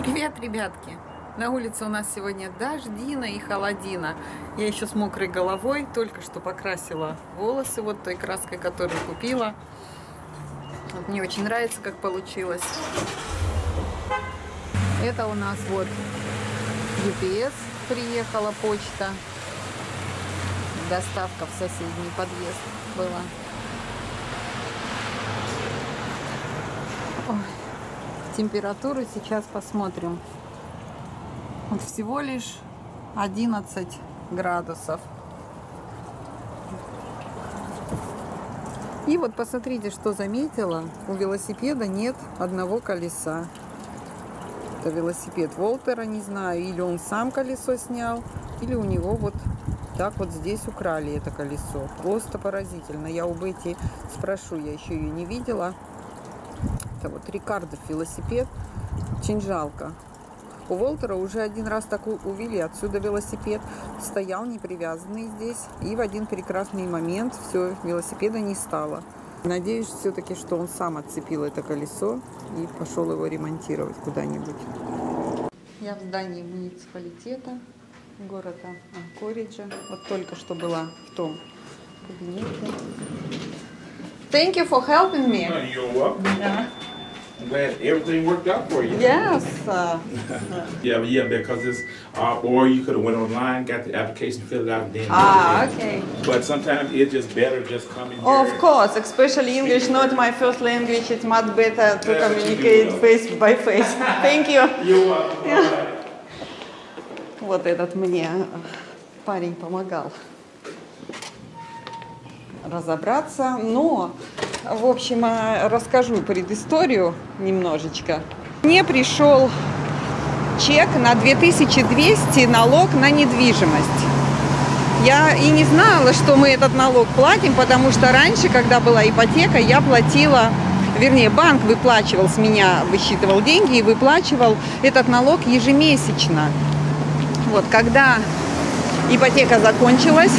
Привет, ребятки! На улице у нас сегодня дождина и холодина. Я еще с мокрой головой, только что покрасила волосы вот той краской, которую купила. Вот, мне очень нравится, как получилось. Это у нас вот UPS приехала, почта. Доставка в соседний подъезд была. Ой. Температуру сейчас посмотрим. Вот всего лишь 11 градусов. И вот посмотрите, что заметила. У велосипеда нет одного колеса. Это велосипед Волтера, не знаю, или он сам колесо снял, или у него вот так вот здесь украли это колесо. Просто поразительно. Я у Бетти спрошу, я еще ее не видела. Это вот Рикардов велосипед. Очень жалко. У Волтера уже один раз так увели отсюда велосипед. Стоял непривязанный здесь. И в один прекрасный момент все, велосипеда не стало. Надеюсь все-таки, что он сам отцепил это колесо и пошел его ремонтировать куда-нибудь. Я в здании муниципалитета города Анкориджа. Вот только что была в том кабинете. Thank you for helping me. You're welcome. Yeah. I'm glad everything worked out for you. Yes. Yeah, because it's, or you could have went online, got the application, filled it out, and then. Okay. But sometimes it's just better just coming here. Of course, especially English, not my first language. It's much better to communicate face by face. Thank you. You're welcome. Yeah. Вот этот мне парень помогал разобраться, но, в общем, расскажу предысторию немножечко. Мне пришел чек на 2200 налог на недвижимость. Я и не знала, что мы этот налог платим, потому что раньше, когда была ипотека, я платила, вернее, банк выплачивал с меня, высчитывал деньги и выплачивал этот налог ежемесячно. Вот, когда ипотека закончилась,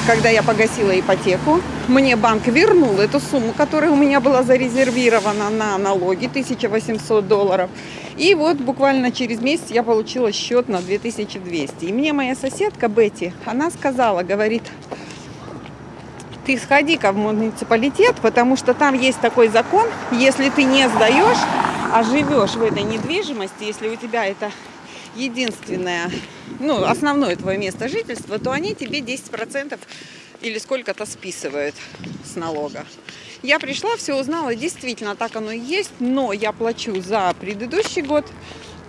когда я погасила ипотеку, мне банк вернул эту сумму, которая у меня была зарезервирована на налоги, $1800. И вот буквально через месяц я получила счет на 2200. И мне моя соседка Бетти, она сказала, говорит, ты сходи-ка в муниципалитет, потому что там есть такой закон, если ты не сдаешь, а живешь в этой недвижимости, если у тебя это единственное, ну, основное твое место жительства, то они тебе 10% или сколько-то списывают с налога. Я пришла, все узнала, действительно так оно и есть, но я плачу за предыдущий год,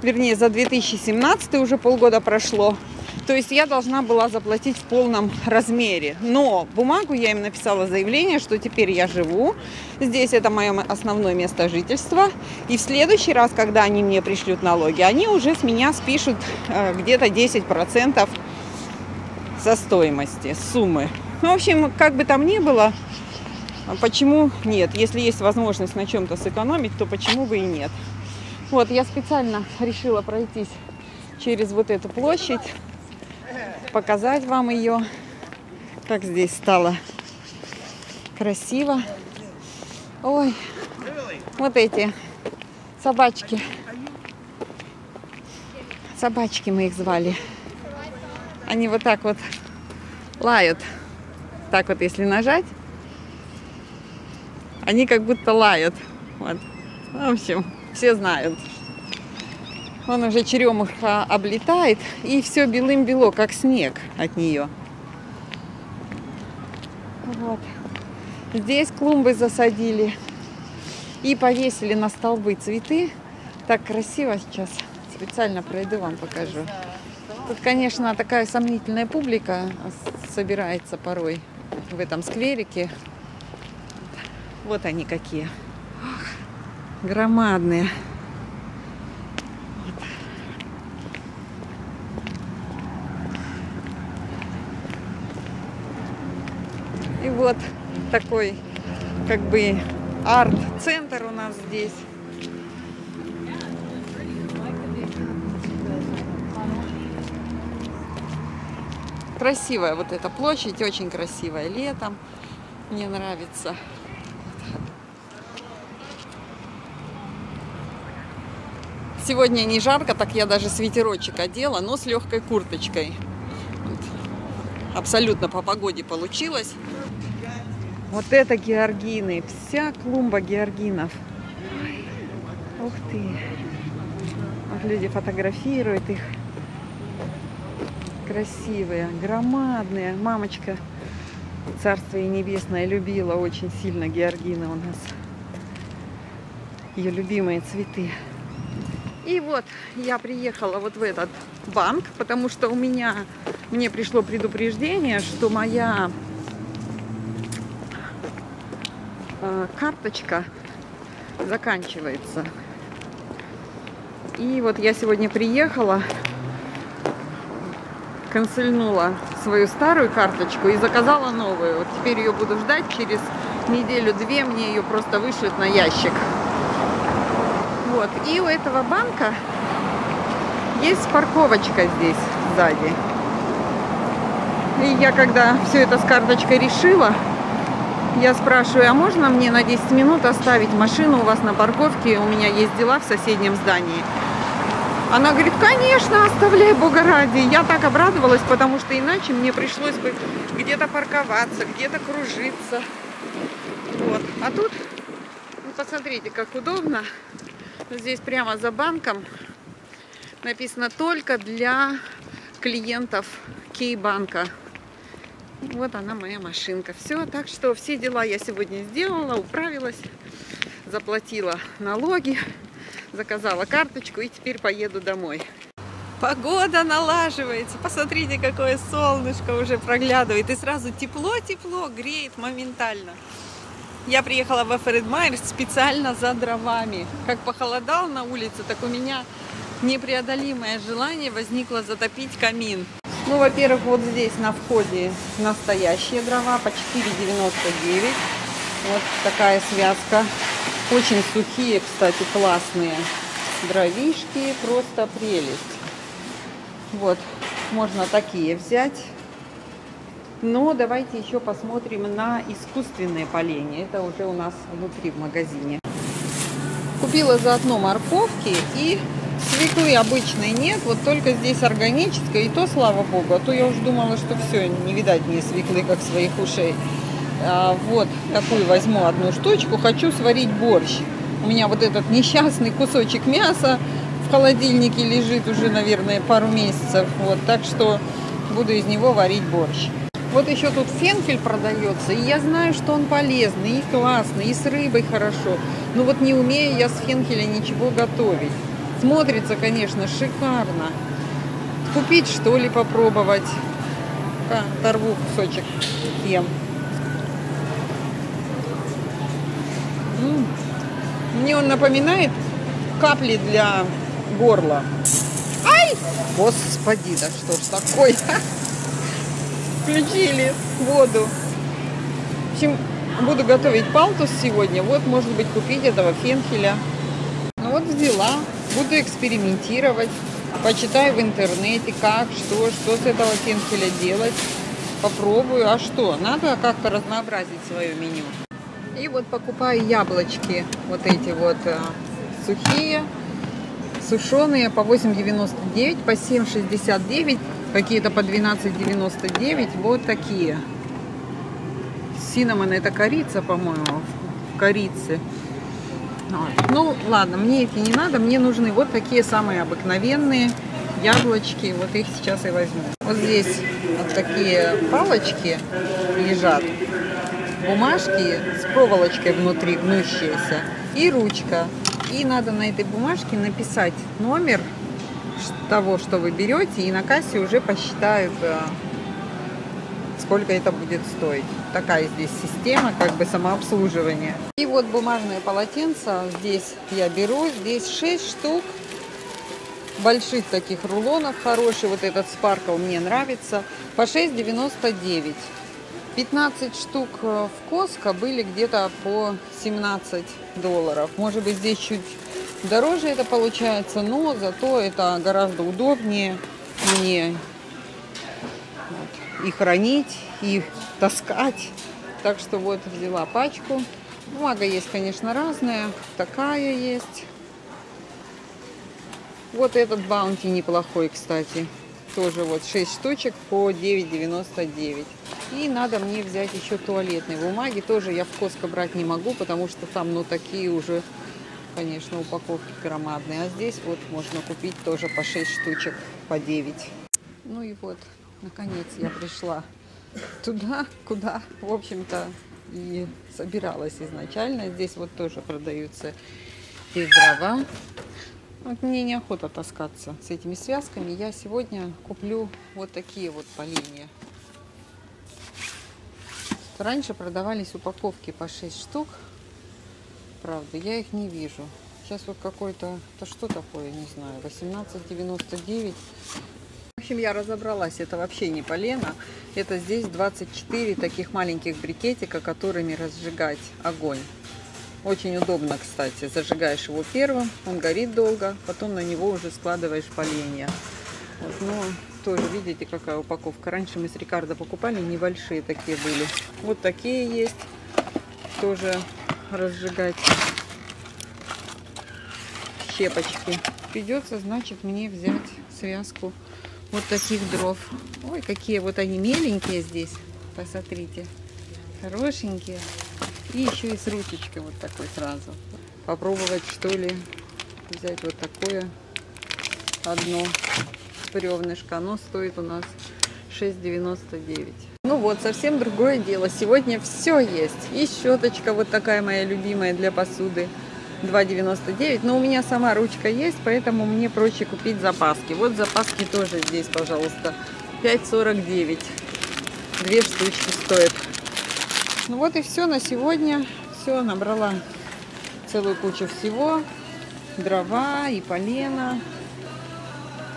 вернее за 2017, уже полгода прошло. То есть я должна была заплатить в полном размере. Но бумагу я им написала заявление, что теперь я живу. Здесь это мое основное место жительства. И в следующий раз, когда они мне пришлют налоги, они уже с меня спишут где-то 10% со стоимости, суммы. Ну, в общем, как бы там ни было, почему нет? Если есть возможность на чем-то сэкономить, то почему бы и нет? Вот, я специально решила пройтись через вот эту площадь, показать вам ее, как здесь стало красиво. Ой, вот эти собачки. Собачки мы их звали. Они вот так вот лают. Так вот, если нажать, они как будто лают. Вот. В общем, все знают. Он уже черемуха облетает, и все белым-бело, как снег от нее. Вот. Здесь клумбы засадили и повесили на столбы цветы. Так красиво сейчас. Специально пройду, вам покажу. Тут, конечно, такая сомнительная публика собирается порой в этом скверике. Вот они какие. Ох, громадные. И вот такой, как бы, арт-центр у нас здесь. Красивая вот эта площадь, очень красивая летом. Мне нравится. Сегодня не жарко, так я даже свитерочек одела, но с легкой курточкой. Вот. Абсолютно по погоде получилось. Вот это георгины, вся клумба георгинов. Ух ты! Вот люди фотографируют их. Красивые, громадные. Мамочка, царство ей небесное, любила очень сильно георгины у нас. Ее любимые цветы. И вот я приехала вот в этот банк, потому что мне пришло предупреждение, что моя карточка заканчивается. И вот я сегодня приехала, канцельнула свою старую карточку и заказала новую. Вот теперь ее буду ждать, через неделю-две мне ее просто вышлют на ящик. Вот. И у этого банка есть парковочка здесь сзади. И я когда все это с карточкой решила, я спрашиваю, а можно мне на 10 минут оставить машину у вас на парковке? У меня есть дела в соседнем здании. Она говорит, конечно, оставляй, Бога ради. Я так обрадовалась, потому что иначе мне пришлось бы где-то парковаться, где-то кружиться. Вот. А тут, ну, посмотрите, как удобно. Здесь прямо за банком написано только для клиентов Кей-банка. Вот она, моя машинка. Все, так что все дела я сегодня сделала, управилась, заплатила налоги, заказала карточку и теперь поеду домой. Погода налаживается. Посмотрите, какое солнышко уже проглядывает. И сразу тепло-тепло, греет моментально. Я приехала в Фред Майерс специально за дровами. Как похолодало на улице, так у меня непреодолимое желание возникло затопить камин. Ну, во-первых, вот здесь на входе настоящие дрова по 4,99. Вот такая связка. Очень сухие, кстати, классные дровишки. Просто прелесть. Вот, можно такие взять. Но давайте еще посмотрим на искусственные поленья. Это уже у нас внутри в магазине. Купила заодно морковки и свеклы обычной нет. Вот только здесь органическая. И то, слава богу. А то я уже думала, что все, не видать мне свеклы, как своих ушей. Вот такую возьму одну штучку. Хочу сварить борщ. У меня вот этот несчастный кусочек мяса в холодильнике лежит уже, наверное, пару месяцев. Вот, так что буду из него варить борщ. Вот еще тут фенхель продается, и я знаю, что он полезный и классный, и с рыбой хорошо. Но вот не умею я с фенхеля ничего готовить. Смотрится, конечно, шикарно. Купить, что ли, попробовать. Оторву кусочек, ем. Мне он напоминает капли для горла. Ай! Господи, да что ж такое? Включили воду. В общем, буду готовить палтус сегодня. Вот, может быть, купить этого фенхеля. Ну вот взяла. Буду экспериментировать. Почитаю в интернете, как, что с этого фенхеля делать. Попробую. А что? Надо как-то разнообразить свое меню. И вот покупаю яблочки. Вот эти вот сухие, сушеные по 8,99, по 7,69. Какие-то по 12,99. Вот такие. Синнамон — это корица, по-моему. В корице. Вот. Ну, ладно, мне эти не надо. Мне нужны вот такие самые обыкновенные яблочки. Вот их сейчас и возьму. Вот здесь вот такие палочки лежат. Бумажки с проволочкой внутри, гнущиеся. И ручка. И надо на этой бумажке написать номер того, что вы берете, и на кассе уже посчитают, сколько это будет стоить. Такая здесь система, как бы самообслуживания. И вот бумажные полотенца здесь я беру, здесь 6 штук больших таких рулонов, хороший, вот этот Sparkle мне нравится, по 6,99. 15 штук в Costco были где-то по $17. Может быть, здесь чуть дороже это получается, но зато это гораздо удобнее мне и хранить, и таскать. Так что вот взяла пачку. Бумага есть, конечно, разная. Такая есть. Вот этот баунти неплохой, кстати. Тоже вот 6 штучек по 9,99. И надо мне взять еще туалетной бумаги. Тоже я в Costco брать не могу, потому что там, ну, такие уже, конечно, упаковки громадные. А здесь вот можно купить тоже по 6 штучек по 9. Ну и вот, наконец я пришла туда, куда, в общем-то, и собиралась изначально. Здесь вот тоже продаются и дрова. Вот мне неохота таскаться с этими связками. Я сегодня куплю вот такие вот поленья. Раньше продавались упаковки по 6 штук. Правда, я их не вижу. Сейчас вот какой-то... Это что такое? Не знаю. 18,99. В общем, я разобралась. Это вообще не полено. Это здесь 24 таких маленьких брикетика, которыми разжигать огонь. Очень удобно, кстати. Зажигаешь его первым, он горит долго, потом на него уже складываешь поленья. Вот, но тоже видите, какая упаковка. Раньше мы с Рикардо покупали, небольшие такие были. Вот такие есть. Тоже разжигать щепочки. Придется, значит, мне взять связку вот таких дров. Ой, какие вот они меленькие здесь. Посмотрите. Хорошенькие. И еще и с ручечкой вот такой сразу. Попробовать, что ли, взять вот такое одно бревнышко. Оно стоит у нас 6,99. Ну вот, совсем другое дело. Сегодня все есть. И щеточка вот такая моя любимая для посуды. 2,99. Но у меня сама ручка есть, поэтому мне проще купить запаски. Вот запаски тоже здесь, пожалуйста. 5,49. 2 штучки стоит. Ну вот и все на сегодня. Все, набрала целую кучу всего. Дрова и полено,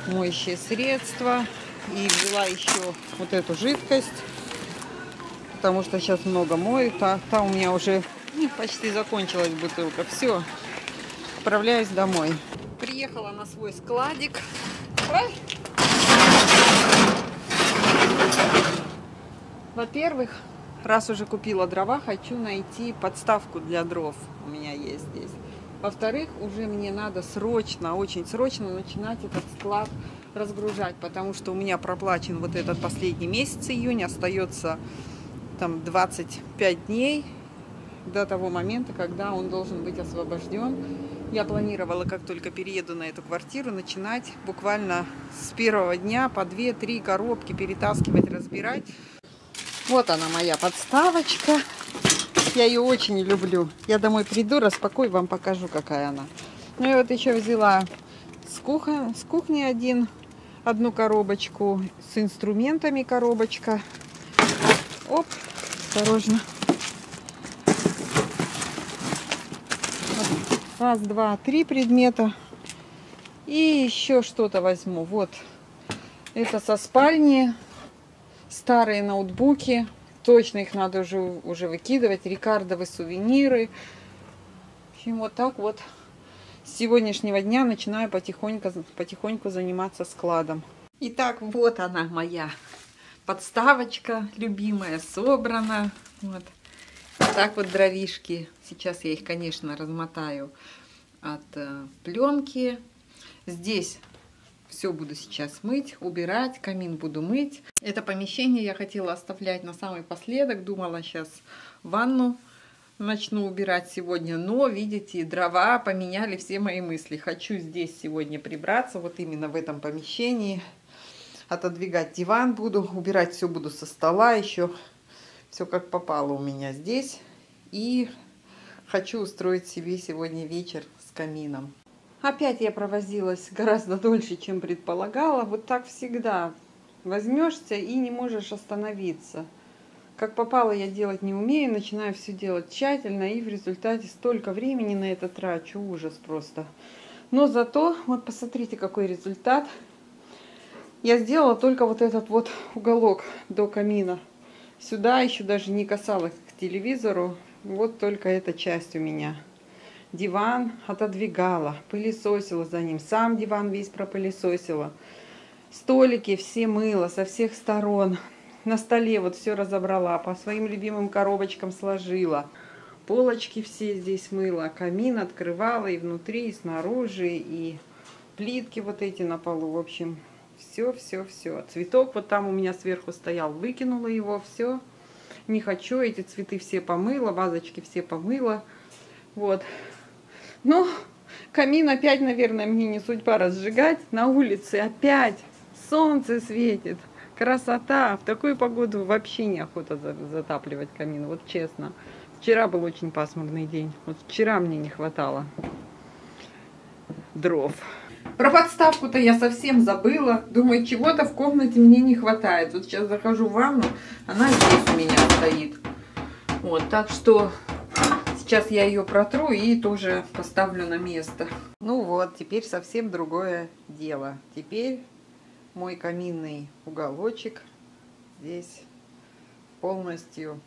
моющее средство. И взяла еще вот эту жидкость, потому что сейчас много мою. Та у меня уже почти закончилась бутылка. Все, отправляюсь домой. Приехала на свой складик. Во-первых, раз уже купила дрова, хочу найти подставку для дров. У меня есть здесь. Во-вторых, уже мне надо срочно, очень срочно начинать этот склад разгружать, потому что у меня проплачен вот этот последний месяц, июнь. Остается там 25 дней до того момента, когда он должен быть освобожден. Я планировала, как только перееду на эту квартиру, начинать буквально с первого дня по 2-3 коробки перетаскивать, разбирать. Вот она, моя подставочка. Я ее очень люблю. Я домой приду, распакую, вам покажу, какая она. Ну и вот еще взяла с кухни одну коробочку, с инструментами коробочка. Оп, осторожно. Раз, два, 3 предмета. И еще что-то возьму. Вот. Это со спальни. Старые ноутбуки. Точно их надо уже выкидывать. Рикардовы сувениры. В общем, вот так вот. С сегодняшнего дня начинаю потихоньку заниматься складом. Итак, вот она, моя подставочка любимая, собрана. Вот. Так вот дровишки. Сейчас я их, конечно, размотаю от пленки. Здесь все буду сейчас мыть, убирать, камин буду мыть. Это помещение я хотела оставлять на самый последок. Думала, сейчас ванну начну убирать сегодня. Но, видите, дрова поменяли все мои мысли. Хочу здесь сегодня прибраться, вот именно в этом помещении. Отодвигать диван буду, убирать все буду со стола. Еще все как попало у меня здесь. И хочу устроить себе сегодня вечер с камином. Опять я провозилась гораздо дольше, чем предполагала. Вот так всегда. Возьмешься и не можешь остановиться. Как попало, я делать не умею. Начинаю все делать тщательно. И в результате столько времени на это трачу. Ужас просто. Но зато, вот посмотрите, какой результат. Я сделала только вот этот вот уголок до камина. Сюда еще даже не касалась к телевизору. Вот только эта часть у меня. Диван отодвигала, пылесосила за ним. Сам диван весь пропылесосила. Столики все мыла со всех сторон. На столе вот все разобрала. По своим любимым коробочкам сложила. Полочки все здесь мыла. Камин открывала и внутри, и снаружи. И плитки вот эти на полу, в общем, все. Цветок вот там у меня сверху стоял, выкинула его, все. Не хочу, эти цветы все помыла, вазочки все помыла. Вот. Но камин опять, наверное, мне не судьба разжигать. На улице опять солнце светит. Красота. В такую погоду вообще неохота затапливать камин, вот честно. Вчера был очень пасмурный день. Вот вчера мне не хватало дров. Про подставку-то я совсем забыла. Думаю, чего-то в комнате мне не хватает. Вот сейчас захожу в ванну, она здесь у меня стоит. Вот, так что сейчас я ее протру и тоже поставлю на место. Ну вот, теперь совсем другое дело. Теперь мой каминный уголочек здесь полностью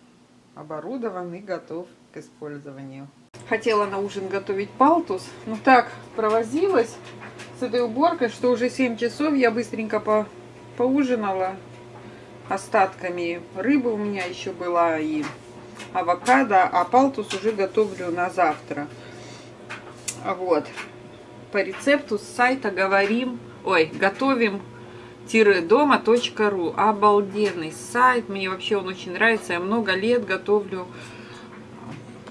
оборудован и готов к использованию. Хотела на ужин готовить палтус, но так провозилась с этой уборкой, что уже 7 часов я быстренько поужинала остатками. Рыбы у меня еще была и авокадо, а палтус уже готовлю на завтра. Вот. По рецепту с сайта готовим-дома.ру. Обалденный сайт. Мне вообще он очень нравится. Я много лет готовлю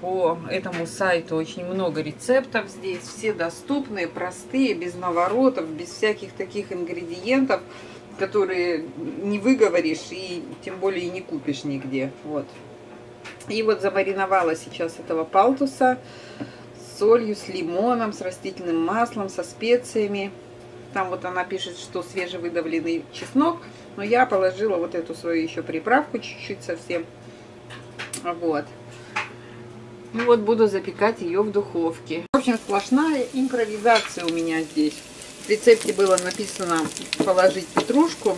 по этому сайту. Очень много рецептов здесь. Все доступные, простые, без наворотов, без всяких таких ингредиентов, которые не выговоришь и тем более и не купишь нигде. Вот. И вот замариновала сейчас этого палтуса с солью, с лимоном, с растительным маслом, со специями. Там вот она пишет, что свежевыдавленный чеснок, но я положила вот эту свою еще приправку чуть-чуть совсем. Вот. И вот буду запекать ее в духовке. В общем, сплошная импровизация у меня здесь. В рецепте было написано положить петрушку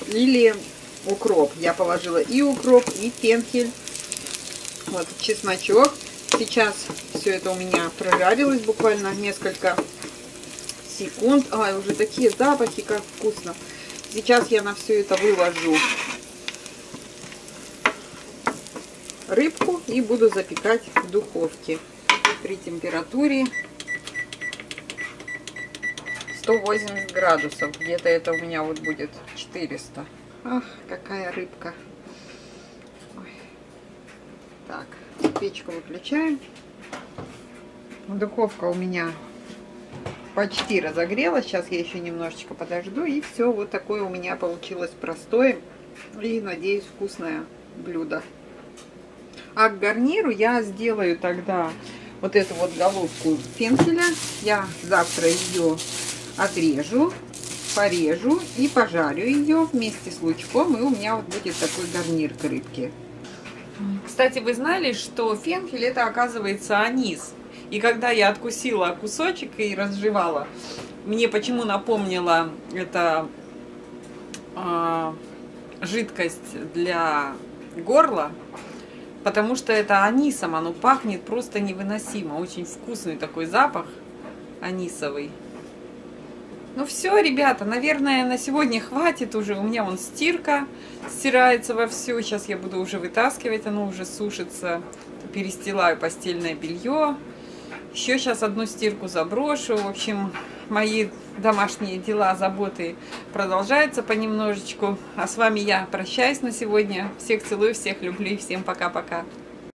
или укроп. Я положила и укроп, и фенхель. Вот чесночок. Сейчас все это у меня прожарилось буквально несколько секунд. Ай, уже такие запахи, как вкусно. Сейчас я на все это выложу рыбку и буду запекать в духовке при температуре 180 градусов. Где-то это у меня вот будет 400. Ах, какая рыбка. Ой. Так, печку выключаем. Духовка у меня почти разогрелась. Сейчас я еще немножечко подожду. И все, вот такое у меня получилось простое и, надеюсь, вкусное блюдо. А к гарниру я сделаю тогда вот эту вот головку фенхеля. Я завтра ее отрежу, порежу и пожарю ее вместе с лучком. И у меня вот будет такой гарнир к рыбке. Кстати, вы знали, что фенхель это, оказывается, анис. И когда я откусила кусочек и разжевала, мне почему напомнила это жидкость для горла. Потому что это анисом, оно пахнет просто невыносимо. Очень вкусный такой запах анисовый. Ну все, ребята, наверное, на сегодня хватит уже. У меня вон стирка стирается вовсю. Сейчас я буду уже вытаскивать, оно уже сушится. Перестилаю постельное белье. Еще сейчас одну стирку заброшу. В общем, мои домашние дела, заботы продолжаются понемножечку. А с вами я прощаюсь на сегодня. Всех целую, всех люблю и всем пока-пока.